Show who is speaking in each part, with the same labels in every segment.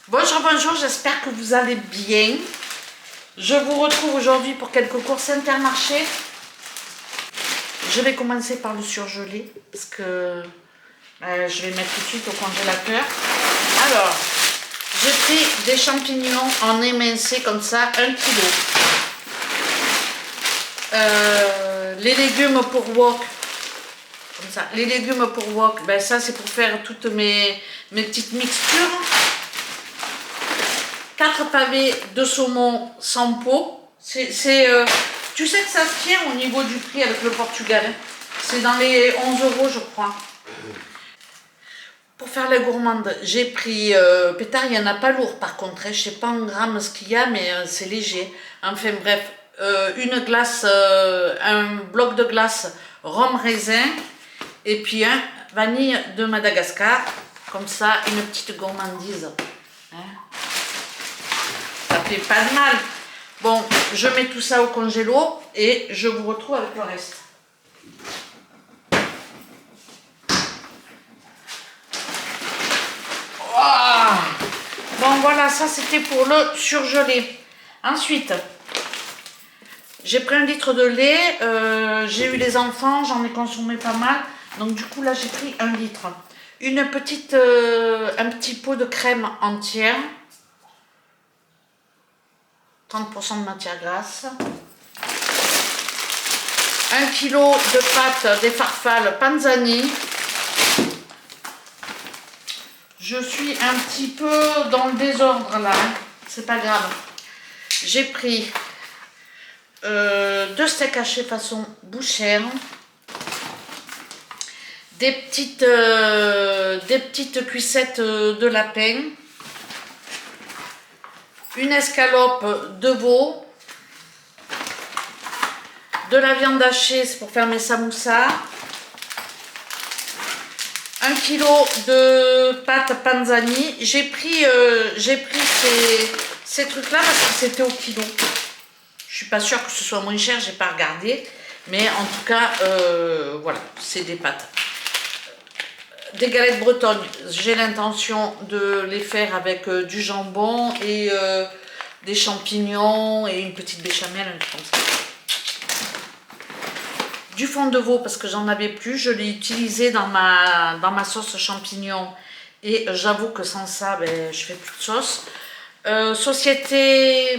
Speaker 1: Bonjour, bonjour, j'espère que vous allez bien. Je vous retrouve aujourd'hui pour quelques courses Intermarché. Je vais commencer par le surgelé parce que je vais mettre tout de suite au congélateur. Alors, j'ai pris des champignons en émincé comme ça, 1 kg. Les légumes pour wok, comme ça. Les légumes pour wok, ben ça c'est pour faire toutes mes petites mixtures. 4 pavés de saumon sans peau. Tu sais que ça se tient au niveau du prix avec le Portugal. Hein. C'est dans les 11 € je crois. Pour faire la gourmande, j'ai pris pétard, il n'y en a pas lourd par contre. Hein. Je ne sais pas en grammes ce qu'il y a, mais c'est léger. Enfin bref, une glace, un bloc de glace rhum raisin. Et puis un vanille de Madagascar. Comme ça, une petite gourmandise. Hein. Ça fait pas de mal. Bon, je mets tout ça au congélo et je vous retrouve avec le reste. Oh, bon voilà, ça c'était pour le surgelé. Ensuite, j'ai pris 1 litre de lait. J'ai eu les enfants, j'en ai consommé pas mal. Donc du coup là j'ai pris 1 litre. Un petit pot de crème entière. 30% de matière grasse. 1 kg de pâte des farfales Panzani. Je suis un petit peu dans le désordre là, hein. C'est pas grave. J'ai pris 2 steaks hachés façon bouchère. Des petites cuissettes de lapin. Une escalope de veau, de la viande hachée, c'est pour faire mes samoussas, 1 kg de pâte Panzani. J'ai pris ces trucs là parce que c'était au kilo. Je suis pas sûre que ce soit moins cher, j'ai pas regardé, mais en tout cas voilà, c'est des pâtes. Des galettes bretonnes, j'ai l'intention de les faire avec du jambon et des champignons et une petite béchamel, un truc comme ça. Du fond de veau parce que j'en avais plus, je l'ai utilisé dans ma sauce champignon et j'avoue que sans ça, ben, je fais plus de sauce. Société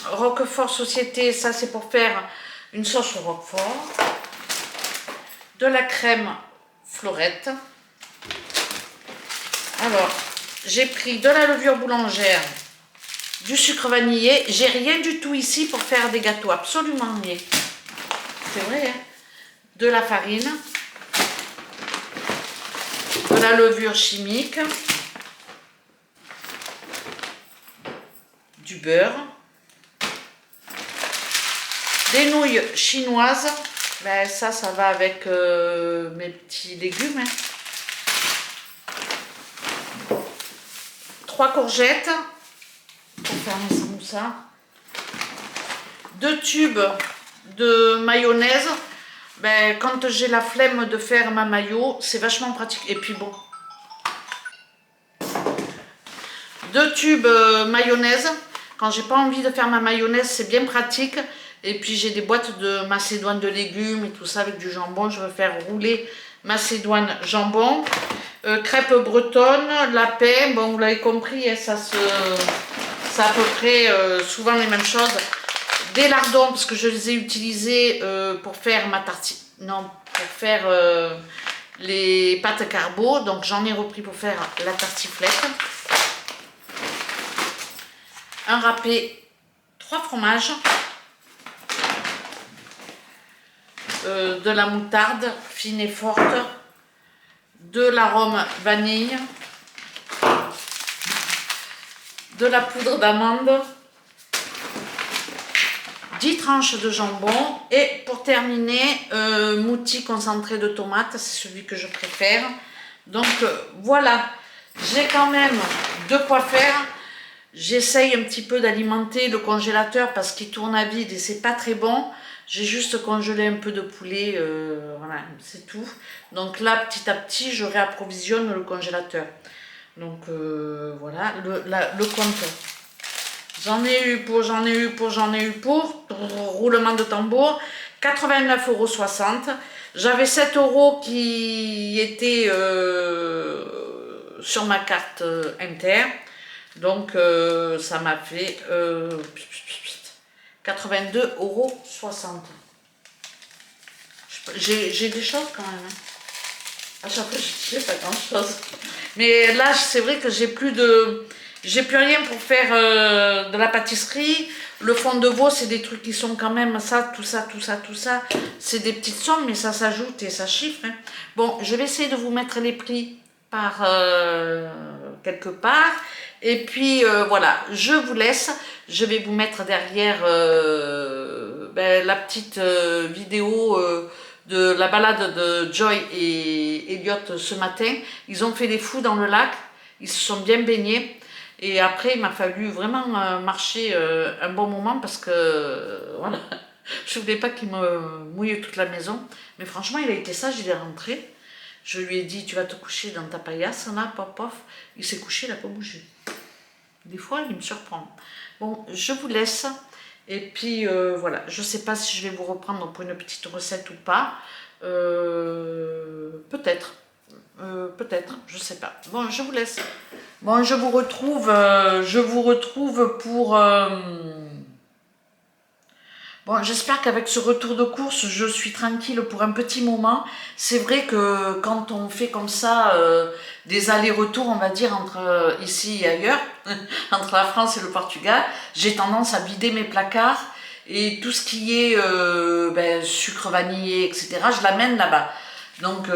Speaker 1: Roquefort Société, ça c'est pour faire une sauce au Roquefort. De la crème Fleurette. Alors, j'ai pris de la levure boulangère, du sucre vanillé. J'ai rien du tout ici pour faire des gâteaux, absolument rien. C'est vrai, hein? De la farine, de la levure chimique, du beurre, des nouilles chinoises. Ben, ça va avec mes petits légumes. Hein. 3 courgettes pour faire mes samoussas, 2 tubes de mayonnaise. Ben, quand j'ai la flemme de faire ma mayo, c'est vachement pratique. Et puis bon, 2 tubes mayonnaise. Quand j'ai pas envie de faire ma mayonnaise, c'est bien pratique. Et puis j'ai des boîtes de macédoine de légumes et tout ça avec du jambon. Je veux faire rouler macédoine jambon. Crêpes bretonnes, lapin, bon vous l'avez compris, hein, ça à peu près souvent les mêmes choses. Des lardons parce que je les ai utilisés pour faire ma tartine, non, pour faire les pâtes carbo, donc j'en ai repris pour faire la tartiflette. Un râpé, 3 fromages, de la moutarde fine et forte, de l'arôme vanille, de la poudre d'amande, 10 tranches de jambon et pour terminer, mouti concentré de tomate, c'est celui que je préfère. Donc voilà, j'ai quand même de quoi faire. J'essaye un petit peu d'alimenter le congélateur parce qu'il tourne à vide et c'est pas très bon. J'ai juste congelé un peu de poulet, voilà, c'est tout. Donc là, petit à petit, je réapprovisionne le congélateur. Donc voilà, le compte. J'en ai eu pour, roulement de tambour, 89,60 €. J'avais 7 € qui étaient sur ma carte Inter. Donc ça m'a fait 82,60 €. J'ai des choses quand même. Hein. À chaque fois, je ne fais pas grand chose. Mais là, c'est vrai que j'ai plus rien pour faire de la pâtisserie. Le fond de veau, c'est des trucs qui sont quand même ça, tout ça, tout ça, tout ça. C'est des petites sommes, mais ça s'ajoute et ça chiffre. Hein. Bon, je vais essayer de vous mettre les prix par quelque part. Et puis voilà, je vous laisse. Je vais vous mettre derrière la petite vidéo de la balade de Joy et Elliot ce matin. Ils ont fait des fous dans le lac. Ils se sont bien baignés. Et après, il m'a fallu vraiment marcher un bon moment parce que voilà, je ne voulais pas qu'il me mouille toute la maison. Mais franchement, il a été sage, il est rentré. Je lui ai dit, tu vas te coucher dans ta paillasse, là, pop, pop. Il s'est couché, il n'a pas bougé. Des fois, il me surprend. Bon, je vous laisse. Et puis, voilà. Je ne sais pas si je vais vous reprendre pour une petite recette ou pas. Peut-être. Peut-être, je sais pas. Bon, je vous laisse. Bon, je vous retrouve pour... Bon, j'espère qu'avec ce retour de course, je suis tranquille pour un petit moment. C'est vrai que quand on fait comme ça des allers-retours, on va dire, entre ici et ailleurs, entre la France et le Portugal, j'ai tendance à vider mes placards et tout ce qui est sucre vanillé, etc., je l'amène là-bas. Donc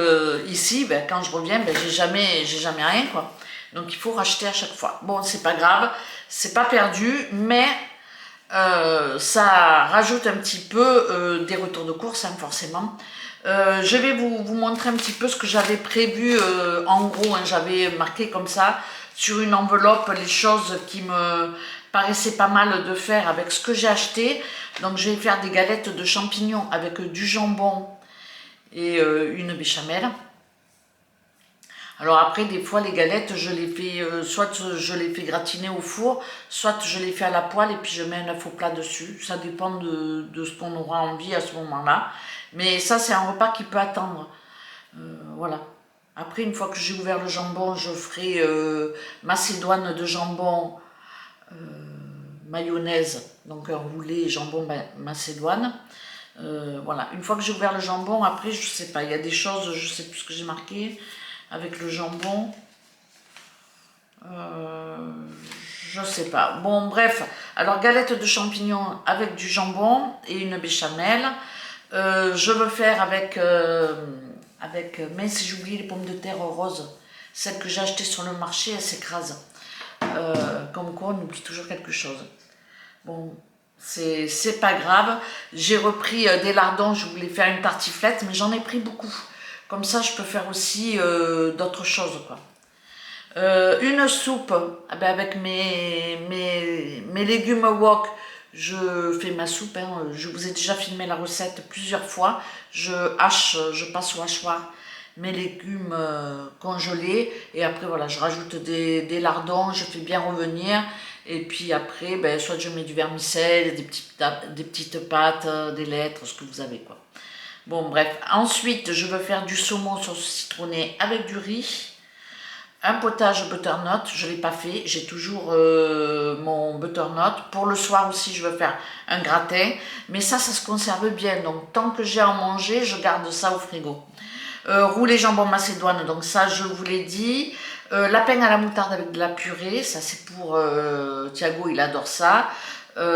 Speaker 1: ici, quand je reviens, j'ai jamais rien, quoi. Donc il faut racheter à chaque fois. Bon, c'est pas grave, c'est pas perdu, mais ça rajoute un petit peu des retours de course, hein, forcément. Je vais vous montrer un petit peu ce que j'avais prévu en gros, hein, j'avais marqué comme ça sur une enveloppe les choses qui me paraissaient pas mal de faire avec ce que j'ai acheté. Donc je vais faire des galettes de champignons avec du jambon et une béchamel. Alors après, des fois, les galettes, je les fais, soit je les fais gratiner au four, soit je les fais à la poêle et puis je mets un œuf au plat dessus. Ça dépend de ce qu'on aura envie à ce moment-là. Mais ça, c'est un repas qui peut attendre. Voilà. Après, une fois que j'ai ouvert le jambon, je ferai macédoine de jambon, mayonnaise, donc un roulé jambon macédoine. Voilà. Une fois que j'ai ouvert le jambon, après, je sais pas, il y a des choses, je sais plus ce que j'ai marqué. Avec le jambon, je sais pas. Bon, bref, alors galette de champignons avec du jambon et une béchamel. Je veux faire avec mince, j'ai oublié les pommes de terre roses. Celles que j'ai achetées sur le marché, elles s'écrasent. Comme quoi, on oublie toujours quelque chose. Bon, c'est pas grave. J'ai repris des lardons, je voulais faire une tartiflette, mais j'en ai pris beaucoup. Comme ça, je peux faire aussi d'autres choses, quoi. Une soupe, avec mes légumes wok, je fais ma soupe. Hein, je vous ai déjà filmé la recette plusieurs fois. Je passe au hachoir mes légumes congelés. Et après, voilà, je rajoute des lardons, je fais bien revenir. Et puis après, soit je mets du vermicelle, des petites pâtes, des lettres, ce que vous avez, quoi. Bon, bref. Ensuite, je veux faire du saumon sauce citronnée avec du riz. Un potage butternut, je ne l'ai pas fait. J'ai toujours mon butternut. Pour le soir aussi, je veux faire un gratin. Mais ça se conserve bien. Donc, tant que j'ai à en manger, je garde ça au frigo. Roulé jambon macédoine, donc ça, je vous l'ai dit. Lapin à la moutarde avec de la purée. Ça, c'est pour Thiago, il adore ça.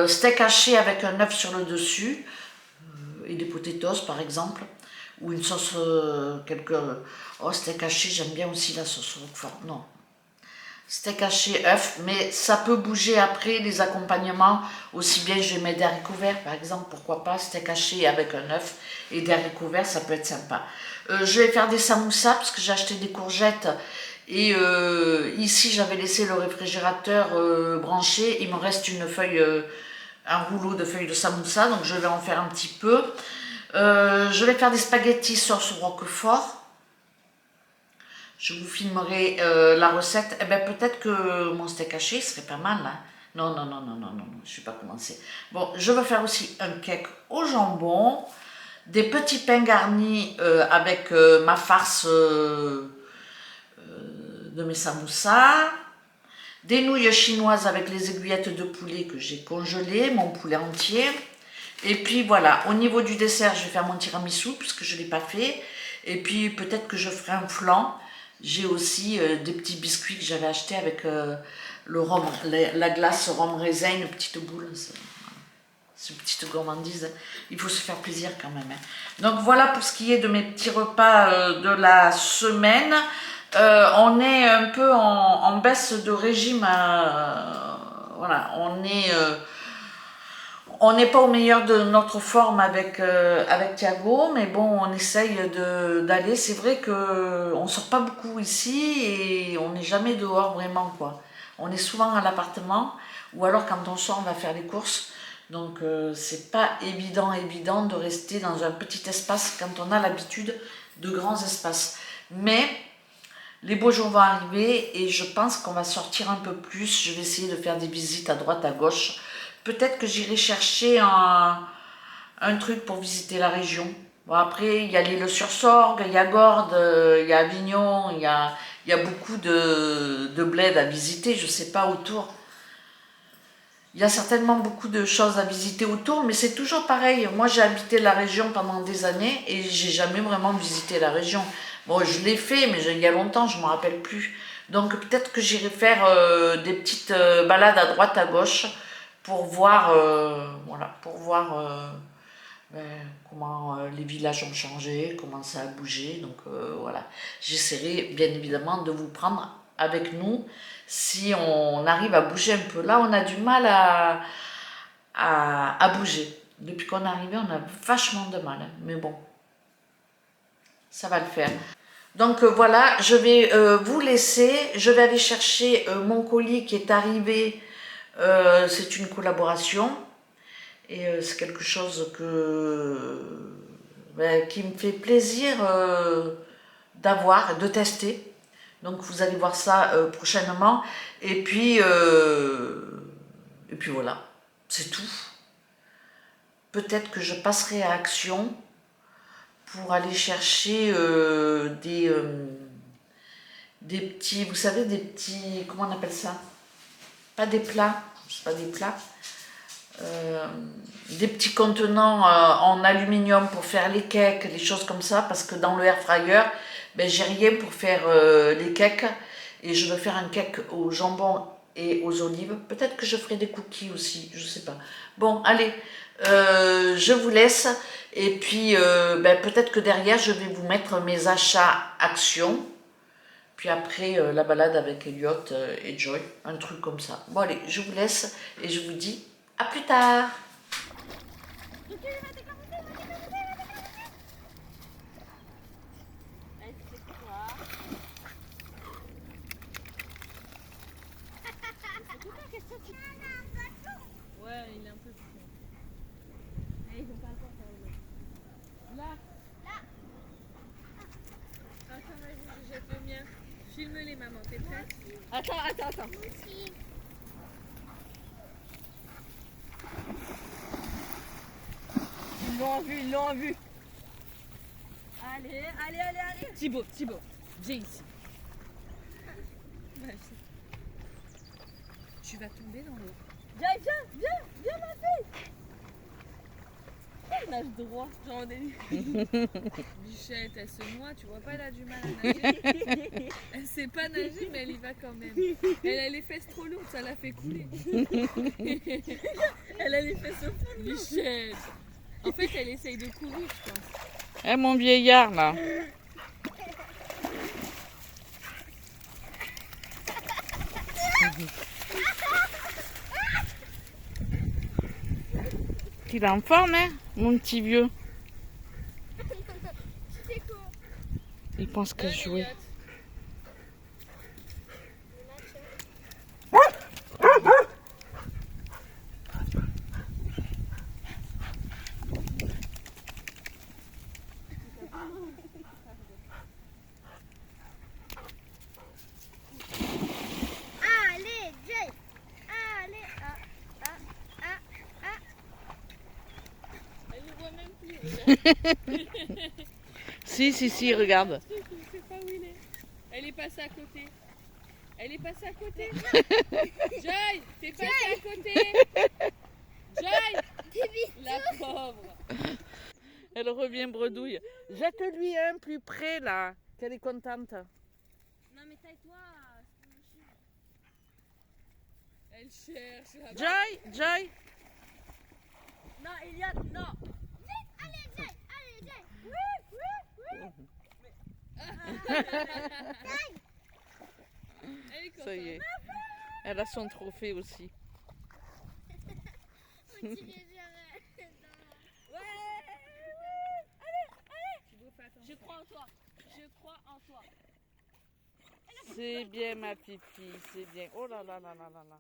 Speaker 1: Steak haché avec un œuf sur le dessus. Et des potatoes par exemple, ou une sauce steak haché, j'aime bien aussi la sauce roquefort. Non, steak haché, œuf, mais ça peut bouger après les accompagnements. Aussi bien je vais mettre des haricots verts par exemple, pourquoi pas, steak haché avec un œuf et des haricots verts, ça peut être sympa. Je vais faire des samoussas parce que j'ai acheté des courgettes et ici j'avais laissé le réfrigérateur branché, il me reste une feuille, un rouleau de feuilles de samoussa, donc je vais en faire un petit peu. Je vais faire des spaghettis sauce roquefort. je vous filmerai la recette. Eh bien, peut-être que mon steak haché serait pas mal. Hein. Non, non, non, non, non, non, non, je ne suis pas commencé. Bon, je vais faire aussi un cake au jambon, des petits pains garnis avec ma farce de mes samoussas, des nouilles chinoises avec les aiguillettes de poulet que j'ai congelées, mon poulet entier. Et puis voilà, au niveau du dessert, je vais faire mon tiramisu puisque je ne l'ai pas fait. Et puis peut-être que je ferai un flan. J'ai aussi des petits biscuits que j'avais achetés avec le rhum, la glace rhum raisin, une petite boule. C'est une petite gourmandise. Il faut se faire plaisir quand même. Hein. Donc voilà pour ce qui est de mes petits repas de la semaine. On est un peu en baisse de régime. Voilà, on n'est pas au meilleur de notre forme avec Thiago, mais bon, on essaye d'aller. C'est vrai qu'on ne sort pas beaucoup ici et on n'est jamais dehors vraiment, quoi. On est souvent à l'appartement ou alors quand on sort, on va faire les courses. Donc c'est pas évident de rester dans un petit espace quand on a l'habitude de grands espaces. Mais les beaux jours vont arriver et je pense qu'on va sortir un peu plus. Je vais essayer de faire des visites à droite, à gauche. Peut-être que j'irai chercher un truc pour visiter la région. Bon, après, il y a l'île-sur-Sorgue, il y a Gordes, il y a Avignon, il y a beaucoup de bleds à visiter, je ne sais pas, autour. Il y a certainement beaucoup de choses à visiter autour, mais c'est toujours pareil. Moi, j'ai habité la région pendant des années et j'ai jamais vraiment visité la région. Bon, je l'ai fait, mais il y a longtemps, je ne me rappelle plus. Donc, peut-être que j'irai faire des petites balades à droite, à gauche, pour voir, voilà, pour voir comment les villages ont changé, comment ça a bougé. Donc, voilà. J'essaierai, bien évidemment, de vous prendre avec nous si on arrive à bouger un peu. Là, on a du mal à bouger. Depuis qu'on est arrivé, on a vachement de mal. Hein. Mais bon, ça va le faire. Donc voilà, je vais vous laisser. Je vais aller chercher mon colis qui est arrivé. C'est une collaboration. Et c'est quelque chose qui me fait plaisir d'avoir, de tester. Donc vous allez voir ça prochainement. Et puis voilà, c'est tout. Peut-être que je passerai à Action pour aller chercher des petits, vous savez, des petits, comment on appelle ça? Pas des plats, c'est pas des plats. Des petits contenants en aluminium pour faire les cakes, les choses comme ça, parce que dans le air fryer, ben, j'ai rien pour faire les cakes et je veux faire un cake au jambon et aux olives. Peut-être que je ferai des cookies aussi, je sais pas. Bon, allez, je vous laisse et puis ben, peut-être que derrière je vais vous mettre mes achats Action. Puis après, la balade avec Elliot et Joy, un truc comme ça. Bon allez, je vous laisse et je vous dis à plus tard.
Speaker 2: Ouais, il est un peu plus. Allez, ils ont pas encore fait. Là. Attends, vas-y, je jette le mien. Filme-les, maman, t'es prête? Attends. Ils l'ont vu. Allez. Thibaut, viens ici. Vas-y. Tu vas tomber dans l'eau. Viens, ma fille. Elle nage droit, genre on est... Bichette, elle se noie, tu vois pas, elle a du mal à nager. Elle sait pas nager, mais elle y va quand même. Elle a les fesses trop lourdes, ça l'a fait couler. Elle a les fesses au fond. Bichette. En fait, elle essaye de courir, je pense.
Speaker 1: Eh mon vieillard là. Il est en forme, hein, mon petit vieux. Il pense qu'à jouer. Si, regarde.
Speaker 2: Je sais pas où il est. Elle est passée à côté. Elle est passée à côté. Joy, t'es passée à côté. Joy, la pauvre.
Speaker 1: Elle revient bredouille. Jette-lui un plus près là, qu'elle est contente.
Speaker 3: Non mais taille-toi.
Speaker 2: Elle cherche. là-bas.
Speaker 1: Joy.
Speaker 3: Non, Eliane, non.
Speaker 2: Elle est contente.
Speaker 1: Ça y est. Elle a son trophée aussi.
Speaker 2: Thibaut, fais attention.
Speaker 3: Je crois en toi. Je crois en toi.
Speaker 1: C'est bien ma petite fille, c'est bien. Oh là là là là là là.